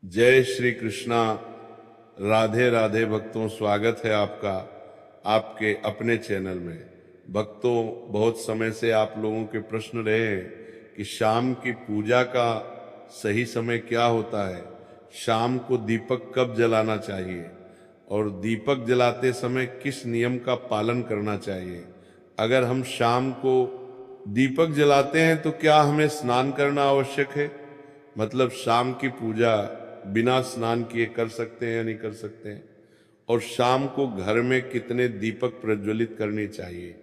जय श्री कृष्णा। राधे राधे भक्तों, स्वागत है आपका आपके अपने चैनल में। भक्तों, बहुत समय से आप लोगों के प्रश्न रहे हैं कि शाम की पूजा का सही समय क्या होता है, शाम को दीपक कब जलाना चाहिए और दीपक जलाते समय किस नियम का पालन करना चाहिए। अगर हम शाम को दीपक जलाते हैं तो क्या हमें स्नान करना आवश्यक है? मतलब शाम की पूजा बिना स्नान किए कर सकते हैं या नहीं कर सकते हैं? और शाम को घर में कितने दीपक प्रज्वलित करने चाहिए,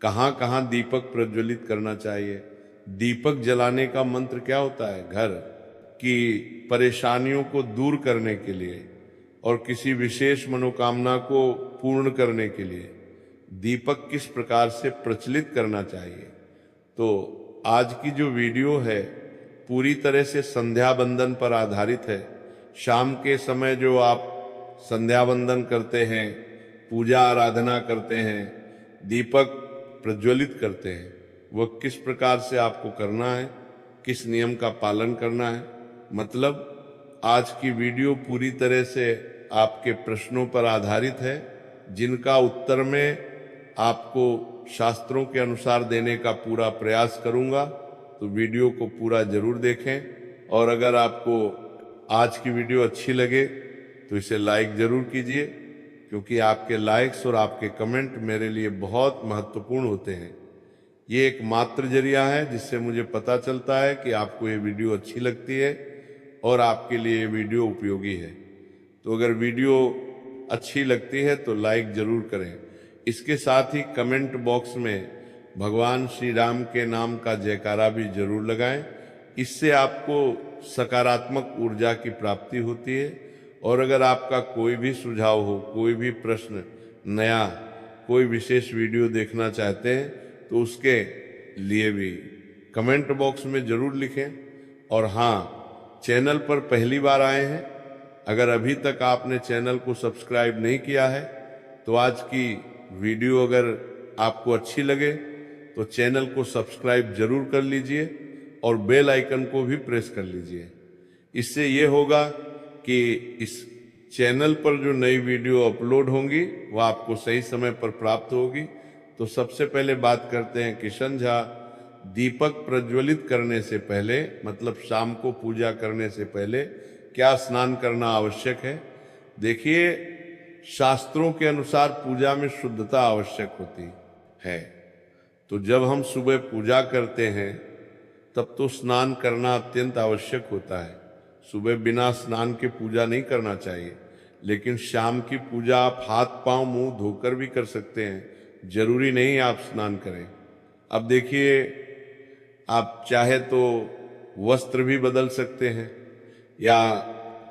कहाँ कहाँ दीपक प्रज्वलित करना चाहिए, दीपक जलाने का मंत्र क्या होता है घर की परेशानियों को दूर करने के लिए और किसी विशेष मनोकामना को पूर्ण करने के लिए दीपक किस प्रकार से प्रचलित करना चाहिए। तो आज की जो वीडियो है पूरी तरह से संध्या बंदन पर आधारित है। शाम के समय जो आप संध्या बंदन करते हैं, पूजा आराधना करते हैं, दीपक प्रज्वलित करते हैं, वह किस प्रकार से आपको करना है, किस नियम का पालन करना है। मतलब आज की वीडियो पूरी तरह से आपके प्रश्नों पर आधारित है, जिनका उत्तर मैं आपको शास्त्रों के अनुसार देने का पूरा प्रयास करूंगा। तो वीडियो को पूरा जरूर देखें और अगर आपको आज की वीडियो अच्छी लगे तो इसे लाइक जरूर कीजिए, क्योंकि आपके लाइक्स और आपके कमेंट मेरे लिए बहुत महत्वपूर्ण होते हैं। ये एक मात्र जरिया है जिससे मुझे पता चलता है कि आपको ये वीडियो अच्छी लगती है और आपके लिए ये वीडियो उपयोगी है। तो अगर वीडियो अच्छी लगती है तो लाइक जरूर करें। इसके साथ ही कमेंट बॉक्स में भगवान श्री राम के नाम का जयकारा भी जरूर लगाएं। इससे आपको सकारात्मक ऊर्जा की प्राप्ति होती है। और अगर आपका कोई भी सुझाव हो, कोई भी प्रश्न, नया कोई विशेष वीडियो देखना चाहते हैं तो उसके लिए भी कमेंट बॉक्स में जरूर लिखें। और हाँ, चैनल पर पहली बार आए हैं, अगर अभी तक आपने चैनल को सब्सक्राइब नहीं किया है तो आज की वीडियो अगर आपको अच्छी लगे तो चैनल को सब्सक्राइब जरूर कर लीजिए और बेल आइकन को भी प्रेस कर लीजिए। इससे ये होगा कि इस चैनल पर जो नई वीडियो अपलोड होंगी वह आपको सही समय पर प्राप्त होगी। तो सबसे पहले बात करते हैं किशन झा, दीपक प्रज्वलित करने से पहले, मतलब शाम को पूजा करने से पहले क्या स्नान करना आवश्यक है। देखिए, शास्त्रों के अनुसार पूजा में शुद्धता आवश्यक होती है। तो जब हम सुबह पूजा करते हैं तब तो स्नान करना अत्यंत आवश्यक होता है। सुबह बिना स्नान के पूजा नहीं करना चाहिए, लेकिन शाम की पूजा आप हाथ पांव मुंह धोकर भी कर सकते हैं, जरूरी नहीं आप स्नान करें। अब देखिए, आप चाहे तो वस्त्र भी बदल सकते हैं या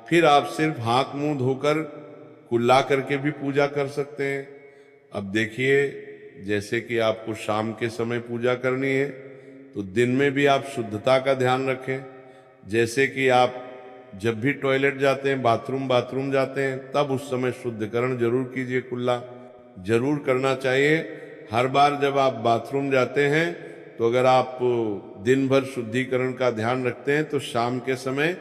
फिर आप सिर्फ हाथ मुंह धोकर कुल्ला करके भी पूजा कर सकते हैं। अब देखिए, जैसे कि आपको शाम के समय पूजा करनी है तो दिन में भी आप शुद्धता का ध्यान रखें। जैसे कि आप जब भी टॉयलेट जाते हैं, बाथरूम जाते हैं, तब उस समय शुद्धिकरण जरूर कीजिए, कुल्ला जरूर करना चाहिए। हर बार जब आप बाथरूम जाते हैं तो अगर आप दिन भर शुद्धिकरण का ध्यान रखते हैं तो शाम के समय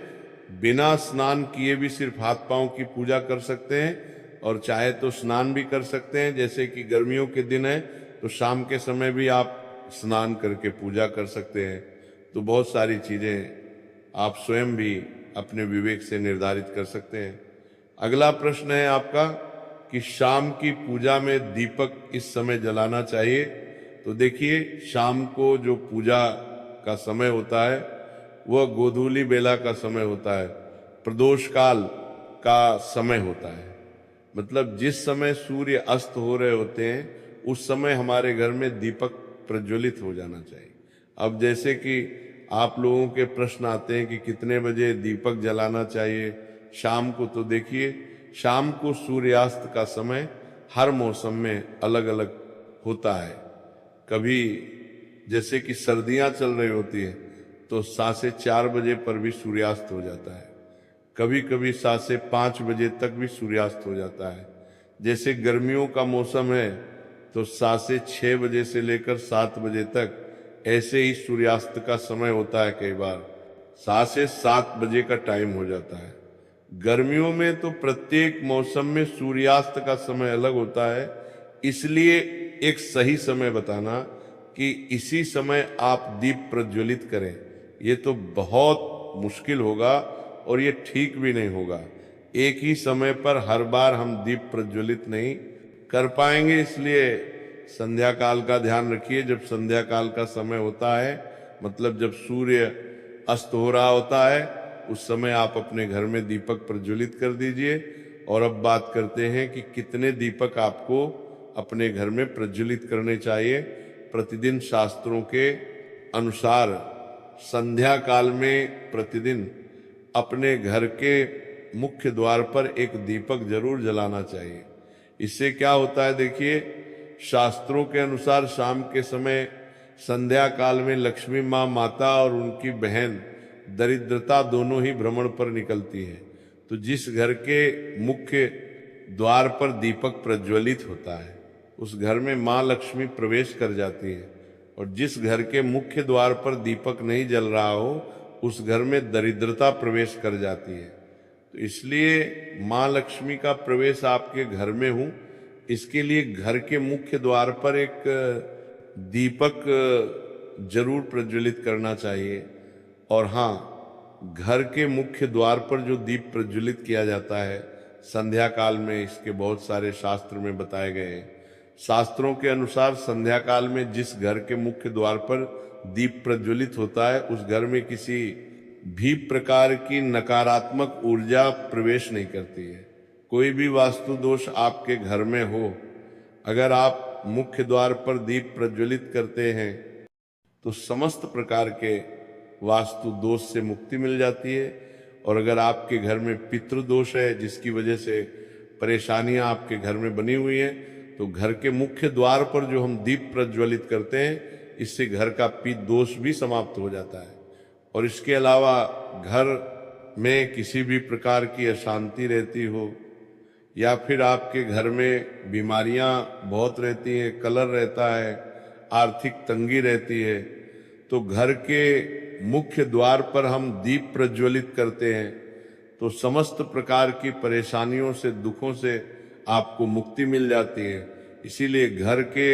बिना स्नान किए भी सिर्फ हाथ पांव की पूजा कर सकते हैं। और चाहे तो स्नान भी कर सकते हैं, जैसे कि गर्मियों के दिन है तो शाम के समय भी आप स्नान करके पूजा कर सकते हैं। तो बहुत सारी चीजें आप स्वयं भी अपने विवेक से निर्धारित कर सकते हैं। अगला प्रश्न है आपका कि शाम की पूजा में दीपक किस समय जलाना चाहिए। तो देखिए, शाम को जो पूजा का समय होता है वह गोधूली बेला का समय होता है, प्रदोष काल का समय होता है। मतलब जिस समय सूर्य अस्त हो रहे होते हैं उस समय हमारे घर में दीपक प्रज्वलित हो जाना चाहिए। अब जैसे कि आप लोगों के प्रश्न आते हैं कि कितने बजे दीपक जलाना चाहिए शाम को, तो देखिए, शाम को सूर्यास्त का समय हर मौसम में अलग अलग होता है। कभी जैसे कि सर्दियां चल रही होती है तो 7 से 4 बजे पर भी सूर्यास्त हो जाता है, कभी कभी 7 से 5 बजे तक भी सूर्यास्त हो जाता है। जैसे गर्मियों का मौसम है तो 7 से 6 बजे से लेकर 7 बजे तक ऐसे ही सूर्यास्त का समय होता है। कई बार 7 से 7 बजे का टाइम हो जाता है। गर्मियों में तो प्रत्येक मौसम में सूर्यास्त का समय अलग होता है, इसलिए एक सही समय बताना कि इसी समय आप दीप प्रज्वलित करें, ये तो बहुत मुश्किल होगा और ये ठीक भी नहीं होगा। एक ही समय पर हर बार हम दीप प्रज्वलित नहीं कर पाएंगे, इसलिए संध्या काल का ध्यान रखिए। जब संध्या काल का समय होता है, मतलब जब सूर्य अस्त हो रहा होता है, उस समय आप अपने घर में दीपक प्रज्वलित कर दीजिए। और अब बात करते हैं कि कितने दीपक आपको अपने घर में प्रज्वलित करने चाहिए। प्रतिदिन शास्त्रों के अनुसार संध्या काल में प्रतिदिन अपने घर के मुख्य द्वार पर एक दीपक जरूर जलाना चाहिए। इससे क्या होता है, देखिए, शास्त्रों के अनुसार शाम के समय संध्या काल में लक्ष्मी माँ माता और उनकी बहन दरिद्रता दोनों ही भ्रमण पर निकलती है। तो जिस घर के मुख्य द्वार पर दीपक प्रज्वलित होता है, उस घर में माँ लक्ष्मी प्रवेश कर जाती है। और जिस घर के मुख्य द्वार पर दीपक नहीं जल रहा हो, उस घर में दरिद्रता प्रवेश कर जाती है। तो इसलिए माँ लक्ष्मी का प्रवेश आपके घर में हो, इसके लिए घर के मुख्य द्वार पर एक दीपक जरूर प्रज्वलित करना चाहिए। और हाँ, घर के मुख्य द्वार पर जो दीप प्रज्वलित किया जाता है संध्या काल में, इसके बहुत सारे शास्त्र में बताए गए हैं। शास्त्रों के अनुसार संध्या काल में जिस घर के मुख्य द्वार पर दीप प्रज्वलित होता है, उस घर में किसी भी प्रकार की नकारात्मक ऊर्जा प्रवेश नहीं करती है। कोई भी वास्तु दोष आपके घर में हो, अगर आप मुख्य द्वार पर दीप प्रज्वलित करते हैं तो समस्त प्रकार के वास्तु दोष से मुक्ति मिल जाती है। और अगर आपके घर में पितृदोष है, जिसकी वजह से परेशानियां आपके घर में बनी हुई हैं, तो घर के मुख्य द्वार पर जो हम दीप प्रज्वलित करते हैं, इससे घर का पितृ दोष भी समाप्त हो जाता है। और इसके अलावा घर में किसी भी प्रकार की अशांति रहती हो, या फिर आपके घर में बीमारियां बहुत रहती हैं, कलह रहता है, आर्थिक तंगी रहती है, तो घर के मुख्य द्वार पर हम दीप प्रज्वलित करते हैं तो समस्त प्रकार की परेशानियों से, दुखों से आपको मुक्ति मिल जाती है। इसीलिए घर के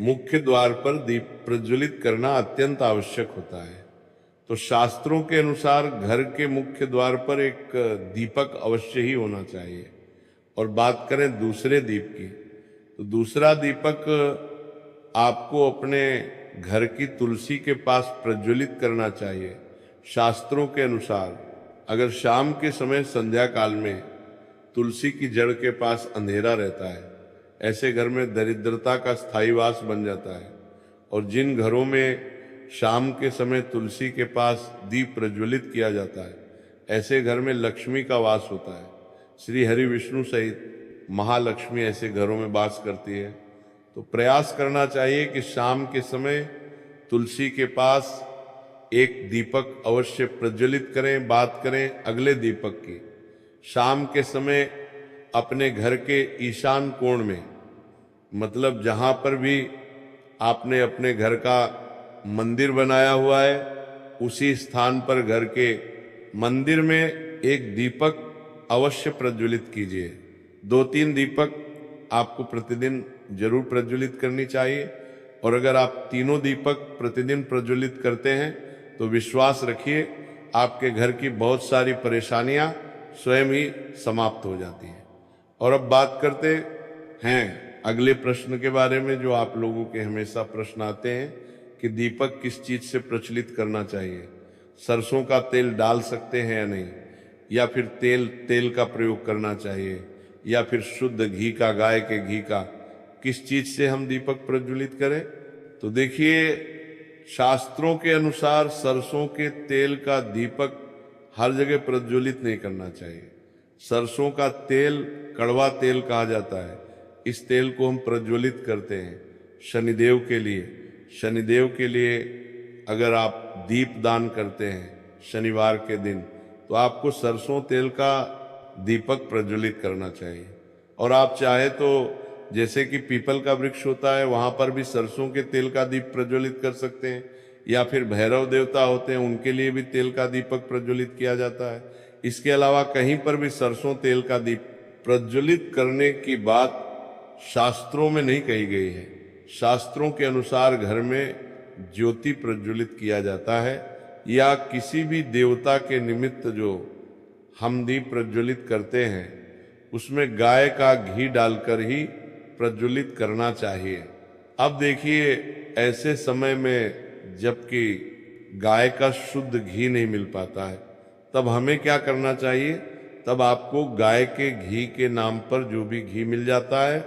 मुख्य द्वार पर दीप प्रज्वलित करना अत्यंत आवश्यक होता है। तो शास्त्रों के अनुसार घर के मुख्य द्वार पर एक दीपक अवश्य ही होना चाहिए। और बात करें दूसरे दीप की, तो दूसरा दीपक आपको अपने घर की तुलसी के पास प्रज्वलित करना चाहिए। शास्त्रों के अनुसार अगर शाम के समय संध्या काल में तुलसी की जड़ के पास अंधेरा रहता है, ऐसे घर में दरिद्रता का स्थायी वास बन जाता है। और जिन घरों में शाम के समय तुलसी के पास दीप प्रज्वलित किया जाता है, ऐसे घर में लक्ष्मी का वास होता है। श्री हरि विष्णु सहित महालक्ष्मी ऐसे घरों में वास करती है। तो प्रयास करना चाहिए कि शाम के समय तुलसी के पास एक दीपक अवश्य प्रज्वलित करें। बात करें अगले दीपक की, शाम के समय अपने घर के ईशान कोण में, मतलब जहां पर भी आपने अपने घर का मंदिर बनाया हुआ है, उसी स्थान पर घर के मंदिर में एक दीपक अवश्य प्रज्वलित कीजिए। 2-3 दीपक आपको प्रतिदिन जरूर प्रज्वलित करनी चाहिए। और अगर आप तीनों दीपक प्रतिदिन प्रज्वलित करते हैं तो विश्वास रखिए, आपके घर की बहुत सारी परेशानियां स्वयं ही समाप्त हो जाती हैं। और अब बात करते हैं अगले प्रश्न के बारे में, जो आप लोगों के हमेशा प्रश्न आते हैं कि दीपक किस चीज से प्रज्वलित करना चाहिए। सरसों का तेल डाल सकते हैं या नहीं, या फिर तेल का प्रयोग करना चाहिए, या फिर शुद्ध घी का, गाय के घी का, किस चीज से हम दीपक प्रज्वलित करें। तो देखिए, शास्त्रों के अनुसार सरसों के तेल का दीपक हर जगह प्रज्वलित नहीं करना चाहिए। सरसों का तेल कड़वा तेल कहा जाता है। इस तेल को हम प्रज्वलित करते हैं शनिदेव के लिए। शनिदेव के लिए अगर आप दीप दान करते हैं शनिवार के दिन, तो आपको सरसों तेल का दीपक प्रज्वलित करना चाहिए। और आप चाहे तो जैसे कि पीपल का वृक्ष होता है, वहां पर भी सरसों के तेल का दीप प्रज्वलित कर सकते हैं, या फिर भैरव देवता होते हैं, उनके लिए भी तेल का दीपक प्रज्वलित किया जाता है। इसके अलावा कहीं पर भी सरसों तेल का दीप प्रज्वलित करने की बात शास्त्रों में नहीं कही गई है। शास्त्रों के अनुसार घर में ज्योति प्रज्वलित किया जाता है या किसी भी देवता के निमित्त जो हम दीप प्रज्वलित करते हैं उसमें गाय का घी डालकर ही प्रज्वलित करना चाहिए। अब देखिए, ऐसे समय में जबकि गाय का शुद्ध घी नहीं मिल पाता है, तब हमें क्या करना चाहिए? तब आपको गाय के घी के नाम पर जो भी घी मिल जाता है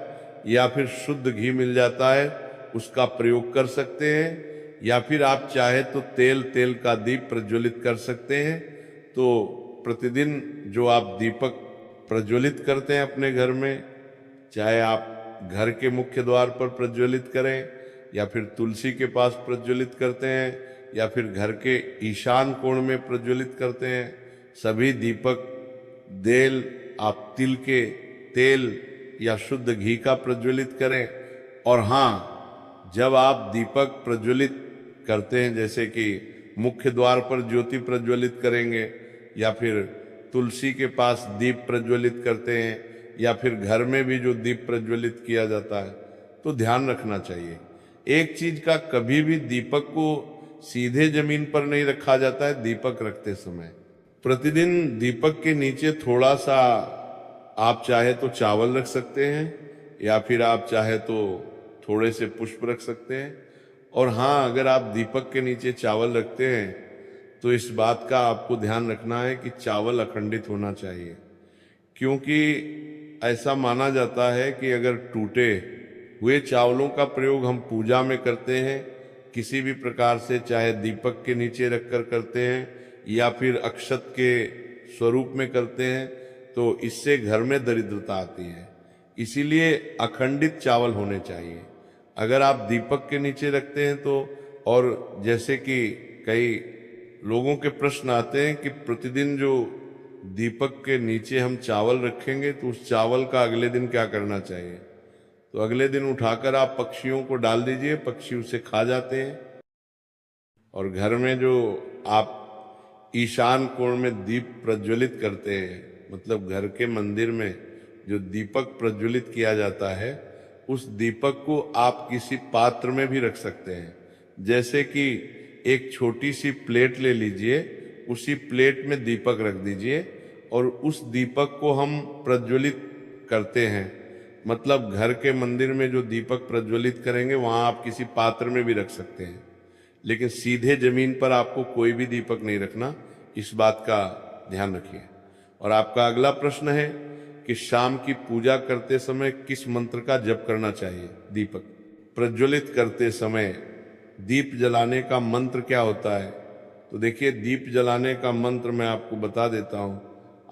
या फिर शुद्ध घी मिल जाता है उसका प्रयोग कर सकते हैं, या फिर आप चाहे तो तेल का दीप प्रज्वलित कर सकते हैं। तो प्रतिदिन जो आप दीपक प्रज्वलित करते हैं अपने घर में, चाहे आप घर के मुख्य द्वार पर प्रज्वलित करें या फिर तुलसी के पास प्रज्वलित करते हैं या फिर घर के ईशान कोण में प्रज्वलित करते हैं, सभी दीपक आप तिल के तेल या शुद्ध घी का प्रज्वलित करें। और हाँ, जब आप दीपक प्रज्वलित करते हैं, जैसे कि मुख्य द्वार पर ज्योति प्रज्वलित करेंगे या फिर तुलसी के पास दीप प्रज्वलित करते हैं या फिर घर में भी जो दीप प्रज्वलित किया जाता है, तो ध्यान रखना चाहिए एक चीज का, कभी भी दीपक को सीधे जमीन पर नहीं रखा जाता है। दीपक रखते समय प्रतिदिन दीपक के नीचे थोड़ा सा आप चाहे तो चावल रख सकते हैं या फिर आप चाहे तो थोड़े से पुष्प रख सकते हैं। और हाँ, अगर आप दीपक के नीचे चावल रखते हैं तो इस बात का आपको ध्यान रखना है कि चावल अखंडित होना चाहिए, क्योंकि ऐसा माना जाता है कि अगर टूटे हुए चावलों का प्रयोग हम पूजा में करते हैं किसी भी प्रकार से, चाहे दीपक के नीचे रखकर करते हैं या फिर अक्षत के स्वरूप में करते हैं, तो इससे घर में दरिद्रता आती है। इसीलिए अखंडित चावल होने चाहिए। अगर आप दीपक के नीचे रखते हैं तो, और जैसे कि कई लोगों के प्रश्न आते हैं कि प्रतिदिन जो दीपक के नीचे हम चावल रखेंगे तो उस चावल का अगले दिन क्या करना चाहिए? तो अगले दिन उठाकर आप पक्षियों को डाल दीजिए, पक्षी उसे खा जाते हैं। और घर में जो आप ईशान कोण में दीप प्रज्वलित करते हैं, मतलब घर के मंदिर में जो दीपक प्रज्वलित किया जाता है, उस दीपक को आप किसी पात्र में भी रख सकते हैं। जैसे कि एक छोटी सी प्लेट ले लीजिए, उसी प्लेट में दीपक रख दीजिए और उस दीपक को हम प्रज्वलित करते हैं। मतलब घर के मंदिर में जो दीपक प्रज्वलित करेंगे वहां आप किसी पात्र में भी रख सकते हैं, लेकिन सीधे जमीन पर आपको कोई भी दीपक नहीं रखना, इस बात का ध्यान रखिए। और आपका अगला प्रश्न है कि शाम की पूजा करते समय किस मंत्र का जप करना चाहिए? दीपक प्रज्वलित करते समय दीप जलाने का मंत्र क्या होता है? तो देखिए, दीप जलाने का मंत्र मैं आपको बता देता हूं।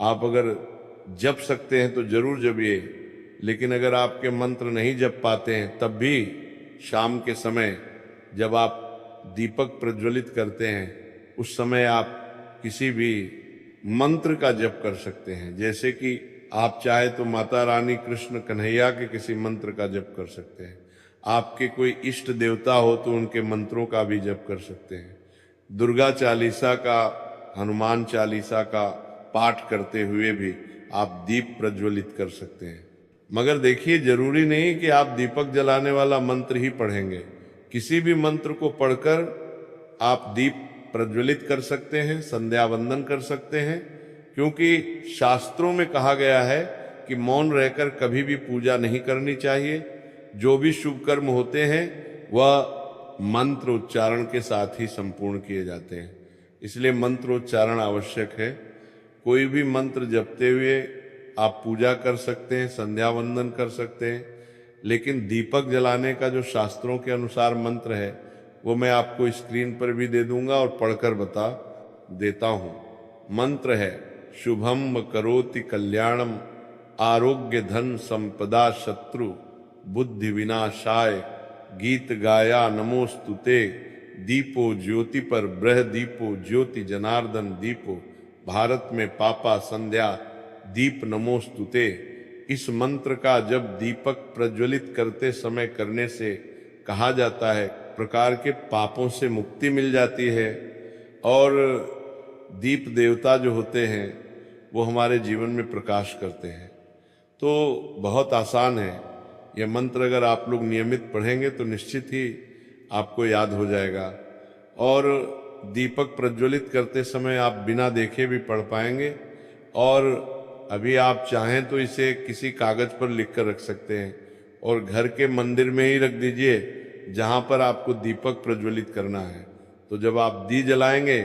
आप अगर जप सकते हैं तो जरूर जपिए, लेकिन अगर आपके मंत्र नहीं जप पाते हैं तब भी शाम के समय जब आप दीपक प्रज्वलित करते हैं उस समय आप किसी भी मंत्र का जप कर सकते हैं। जैसे कि आप चाहे तो माता रानी कृष्ण कन्हैया के किसी मंत्र का जप कर सकते हैं। आपके कोई इष्ट देवता हो तो उनके मंत्रों का भी जप कर सकते हैं। दुर्गा चालीसा का, हनुमान चालीसा का पाठ करते हुए भी आप दीप प्रज्वलित कर सकते हैं। मगर देखिए, जरूरी नहीं कि आप दीपक जलाने वाला मंत्र ही पढ़ेंगे। किसी भी मंत्र को पढ़कर आप दीप प्रज्वलित कर सकते हैं, संध्या वंदन कर सकते हैं, क्योंकि शास्त्रों में कहा गया है कि मौन रहकर कभी भी पूजा नहीं करनी चाहिए। जो भी शुभ कर्म होते हैं वह मंत्र उच्चारण के साथ ही संपूर्ण किए जाते हैं, इसलिए मंत्रोच्चारण आवश्यक है। कोई भी मंत्र जपते हुए आप पूजा कर सकते हैं, संध्या वंदन कर सकते हैं, लेकिन दीपक जलाने का जो शास्त्रों के अनुसार मंत्र है वो मैं आपको स्क्रीन पर भी दे दूंगा और पढ़कर बता देता हूं। मंत्र है शुभम करोति कल्याणम आरोग्य धन संपदा शत्रु बुद्धि विनाशाय गीत गाया नमोस्तुते दीपो ज्योति पर ब्रह दीपो ज्योति जनार्दन दीपो भारत में पापा संध्या दीप नमोस्तुते। इस मंत्र का जब दीपक प्रज्वलित करते समय करने से कहा जाता है प्रकार के पापों से मुक्ति मिल जाती है। और दीप देवता जो होते हैं वो हमारे जीवन में प्रकाश करते हैं। तो बहुत आसान है यह मंत्र, अगर आप लोग नियमित पढ़ेंगे तो निश्चित ही आपको याद हो जाएगा। और दीपक प्रज्वलित करते समय आप बिना देखे भी पढ़ पाएंगे, और अभी आप चाहें तो इसे किसी कागज पर लिख कर रख सकते हैं और घर के मंदिर में ही रख दीजिए जहां पर आपको दीपक प्रज्वलित करना है। तो जब आप दी जलाएंगे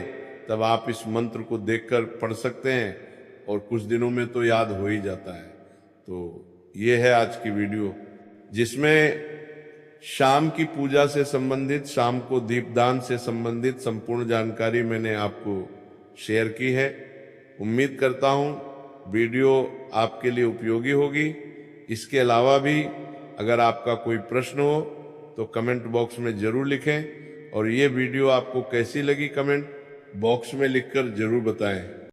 तब आप इस मंत्र को देखकर पढ़ सकते हैं और कुछ दिनों में तो याद हो ही जाता है। तो ये है आज की वीडियो, जिसमें शाम की पूजा से संबंधित, शाम को दीपदान से संबंधित संपूर्ण जानकारी मैंने आपको शेयर की है। उम्मीद करता हूँ वीडियो आपके लिए उपयोगी होगी। इसके अलावा भी अगर आपका कोई प्रश्न हो तो कमेंट बॉक्स में जरूर लिखें, और ये वीडियो आपको कैसी लगी कमेंट बॉक्स में लिखकर जरूर बताएं।